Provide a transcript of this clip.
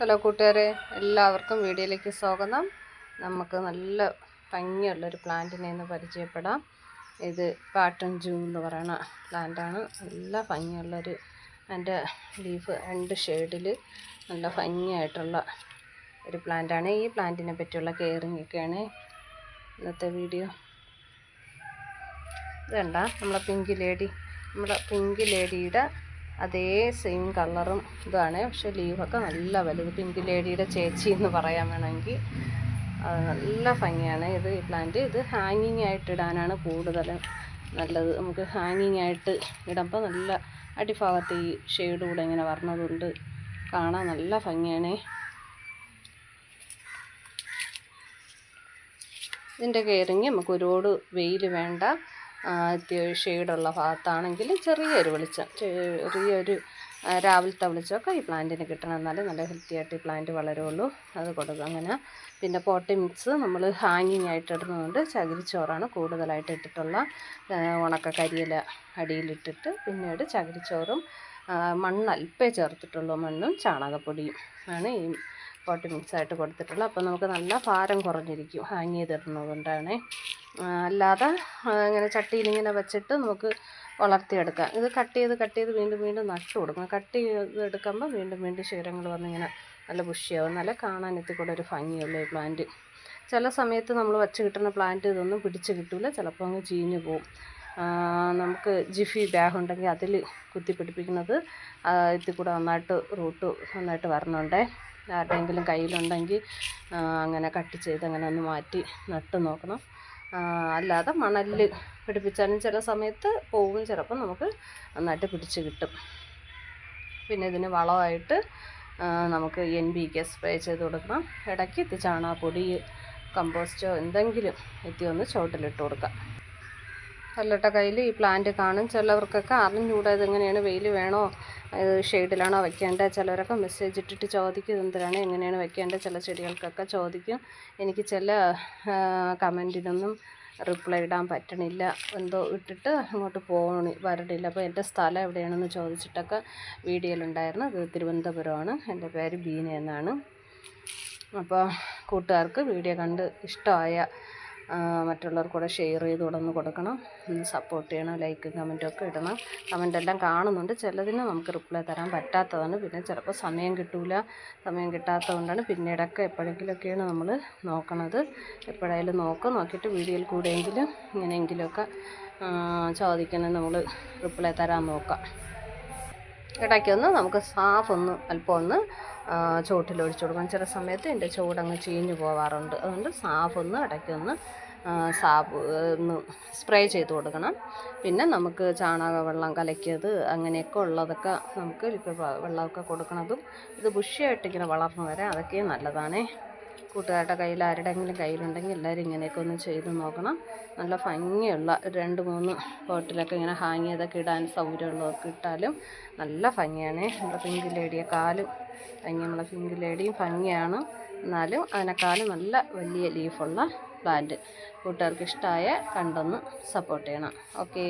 Hello കൂട്ടുകാരെ, എല്ലാവർക്കും വീഡിയോയിലേക്ക് സ്വാഗതം. നമുക്ക് നല്ല ഭംഗിയുള്ളൊരു പ്ലാന്റിനെ ഇന്ന് പരിചയപ്പെടാം. ഇത് കാട്ടൺ ജൂൺ എന്ന് പറയുന്ന പ്ലാന്റാണ്. നല്ല ഭംഗിയുള്ളൊരു, അതിൻ്റെ ലീഫ് 2 ഷെയ്ഡിൽ നല്ല ഭംഗിയായിട്ടുള്ള ഒരു പ്ലാന്റാണ്. ഈ പ്ലാന്റിനെ പറ്റിയുള്ള കെയറിങ് ഒക്കെയാണ് ഇന്നത്തെ വീഡിയോ. ഇതുണ്ട നമ്മുടെ പിങ്ക് ലേഡിയുടെ അതേ സെയിം കളറും ഇതാണ്. പക്ഷേ ലീഫൊക്കെ നല്ല വലുത്. പിങ്ക് ലേഡിയുടെ ചേച്ചി എന്ന് പറയാൻ വേണമെങ്കിൽ നല്ല ഭംഗിയാണ് ഇത്. ഈ പ്ലാന്റ് ഇത് ഹാങ്ങിങ് ആയിട്ട് ഇടാനാണ് കൂടുതൽ നല്ലത്. നമുക്ക് ഹാങ്ങിങ് ആയിട്ട് ഇടുമ്പോൾ നല്ല അടിഭാഗത്ത് ഈ ഷെയ്ഡ് കൂടെ ഇങ്ങനെ വരുന്നതുകൊണ്ട് കാണാൻ നല്ല ഭംഗിയാണ്. ഇതിൻ്റെ കെയറിങ് നമുക്ക് ഒരുപാട് വെയിൽ വേണ്ട. ഷെയ്ഡുള്ള ഭാഗത്താണെങ്കിൽ ചെറിയൊരു വെളിച്ചം, ചെറിയൊരു രാവിലത്തെ വെളിച്ചമൊക്കെ ഈ പ്ലാന്റിന് കിട്ടണം. എന്നാലും നല്ല ഹെൽത്തി ആയിട്ട് ഈ പ്ലാന്റ് വളരുള്ളൂ. അത് കൊടുക്കുക അങ്ങനെ. പിന്നെ പോട്ടി മിക്സ് നമ്മൾ ഹാങ്ങിങ് ആയിട്ട് ഇടുന്നതുകൊണ്ട് ചകിരിച്ചോറാണ് കൂടുതലായിട്ട് ഇട്ടിട്ടുള്ള. ഉണക്ക കരിയില അടിയിലിട്ടിട്ട് പിന്നീട് ചകിരിച്ചോറും മണ്ണ് അല്പേ ചേർത്തിട്ടുള്ളൂ. മണ്ണും ചാണകപ്പൊടിയും ആണ് ഈ പോട്ടി മിക്സായിട്ട് കൊടുത്തിട്ടുള്ളത്. അപ്പോൾ നമുക്ക് നല്ല ഭാരം കുറഞ്ഞിരിക്കും ഹാങ് ചെയ്തിടുന്നത് കൊണ്ടാണ്. അല്ലാതെ ഇങ്ങനെ ചട്ടിയിലിങ്ങനെ വെച്ചിട്ട് നമുക്ക് വളർത്തിയെടുക്കാം. ഇത് കട്ട് ചെയ്ത് വീണ്ടും നട്ടു കൊടുക്കണം. കട്ട് ചെയ്തെടുക്കുമ്പോൾ വീണ്ടും ശിഖരങ്ങൾ വന്നിങ്ങനെ നല്ല ബുഷിയാവും. നല്ല കാണാൻ എത്തിക്കൂടെ ഒരു ഭംഗിയുള്ള ഈ പ്ലാന്റ്. ചില സമയത്ത് നമ്മൾ വച്ച് കിട്ടുന്ന പ്ലാന്റ് ഇതൊന്നും പിടിച്ച് കിട്ടില്ല, ചിലപ്പോൾ അങ്ങ് ചീഞ്ഞ് പോവും. നമുക്ക് ജിഫി ബാഗ് ഉണ്ടെങ്കിൽ അതിൽ കുത്തിപ്പിടിപ്പിക്കുന്നത് എത്തിക്കൂടെ നന്നായിട്ട് റൂട്ട് നന്നായിട്ട് വരണുണ്ടേ. ആരുടെയെങ്കിലും കയ്യിലുണ്ടെങ്കിൽ അങ്ങനെ കട്ട് ചെയ്ത് അങ്ങനെ ഒന്ന് മാറ്റി നട്ട് നോക്കണം. അല്ലാതെ മണലിൽ പിടിപ്പിച്ചാലും ചില സമയത്ത് പോവും, ചിലപ്പോൾ നമുക്ക് നന്നായിട്ട് പിടിച്ച് കിട്ടും. പിന്നെ ഇതിന് വളമായിട്ട് നമുക്ക് NPK സ്പ്രേ ചെയ്ത് കൊടുക്കണം. ഇടയ്ക്ക് ചാണകപ്പൊടി, കമ്പോസ്റ്റോ എന്തെങ്കിലും ഒന്ന് ചുവട്ടിലിട്ട് കൊടുക്കാം. കല്ലട്ട കയ്യിൽ ഈ പ്ലാന്റ് കാണും. ചിലവർക്കൊക്കെ അറിഞ്ഞൂടാ ഇതെങ്ങനെയാണ്, വെയിൽ വേണോ, ഇത് ഷെയ്ഡിലാണോ വെക്കേണ്ടത്. ചിലവരൊക്കെ മെസ്സേജ് ഇട്ടിട്ട് ചോദിക്കും എന്തിനാണ് എങ്ങനെയാണ് വെക്കേണ്ടത്. ചില ചെടികൾക്കൊക്കെ ചോദിക്കും. എനിക്ക് ചില കമൻറ്റിനൊന്നും റിപ്ലൈ ഇടാൻ പറ്റണില്ല, എന്തോ ഇട്ടിട്ട് അങ്ങോട്ട് വരണില്ല. അപ്പോൾ എൻ്റെ സ്ഥലം എവിടെയാണെന്ന് ചോദിച്ചിട്ടൊക്കെ വീഡിയോയിലുണ്ടായിരുന്നു. ഇത് തിരുവനന്തപുരമാണ്. എൻ്റെ പേര് ബീന എന്നാണ്. അപ്പോൾ കൂട്ടുകാർക്ക് വീഡിയോ കണ്ട് ഇഷ്ടമായ മറ്റുള്ളവർക്ക് കൂടെ ഷെയർ ചെയ്ത് കൊടുന്ന് കൊടുക്കണം. സപ്പോർട്ട് ചെയ്യണം. ലൈക്കും കമൻറ്റും ഒക്കെ ഇടണം. കമൻറ്റെല്ലാം കാണുന്നുണ്ട്. ചിലതിന് നമുക്ക് റിപ്ലൈ തരാൻ പറ്റാത്തതാണ്. പിന്നെ ചിലപ്പോൾ സമയം കിട്ടാത്തത് കൊണ്ടാണ്. പിന്നീടൊക്കെ എപ്പോഴെങ്കിലുമൊക്കെയാണ് നമ്മൾ നോക്കണത്. എപ്പോഴായാലും നോക്കിയിട്ട് വീഡിയോയിൽ കൂടെയെങ്കിലും ഇങ്ങനെയെങ്കിലുമൊക്കെ ചോദിക്കണം, നമ്മൾ റിപ്ലൈ തരാൻ നോക്കാം. ഇടയ്ക്കൊന്ന് നമുക്ക് അല്പം ഒന്ന് ചുവട്ടിലൊഴിച്ചു കൊടുക്കണം. ചില സമയത്ത് എൻ്റെ ചുവടങ്ങ് ചീഞ്ഞു പോകാറുണ്ട്. അതുകൊണ്ട് ഇടയ്ക്കൊന്ന് ഒന്ന് സ്പ്രേ ചെയ്ത് കൊടുക്കണം. പിന്നെ നമുക്ക് ചാണകവെള്ളം കലക്കിയത് അങ്ങനെയൊക്കെ ഉള്ളതൊക്കെ നമുക്ക് വെള്ളമൊക്കെ കൊടുക്കണതും ഇത് ബുഷിയായിട്ടിങ്ങനെ വളർന്നു വരാൻ അതൊക്കെ നല്ലതാണേ. കൂട്ടുകാരുടെ കയ്യിൽ ആരുടെയെങ്കിലും കയ്യിലുണ്ടെങ്കിൽ എല്ലാവരും ഇങ്ങനെയൊക്കെ ഒന്ന് ചെയ്ത് നോക്കണം. നല്ല ഭംഗിയുള്ള 2-3 പോട്ടിലൊക്കെ ഇങ്ങനെ ഹാങ് ചെയ്തൊക്കെ ഇടാൻ സൗകര്യമുള്ളതൊക്കെ ഇട്ടാലും നല്ല ഭംഗിയാണ്. നമ്മുടെ പിങ്ക് ലേഡിയെക്കാളും നമ്മളെ പിങ്ക് ലേഡിയും ഭംഗിയാണ്. എന്നാലും അതിനേക്കാളും നല്ല വലിയ ലീഫുള്ള പ്ലാന്റ്. കൂട്ടുകാർക്ക് ഇഷ്ടമായ കണ്ടൊന്ന് സപ്പോർട്ട് ചെയ്യണം. ഓക്കേ.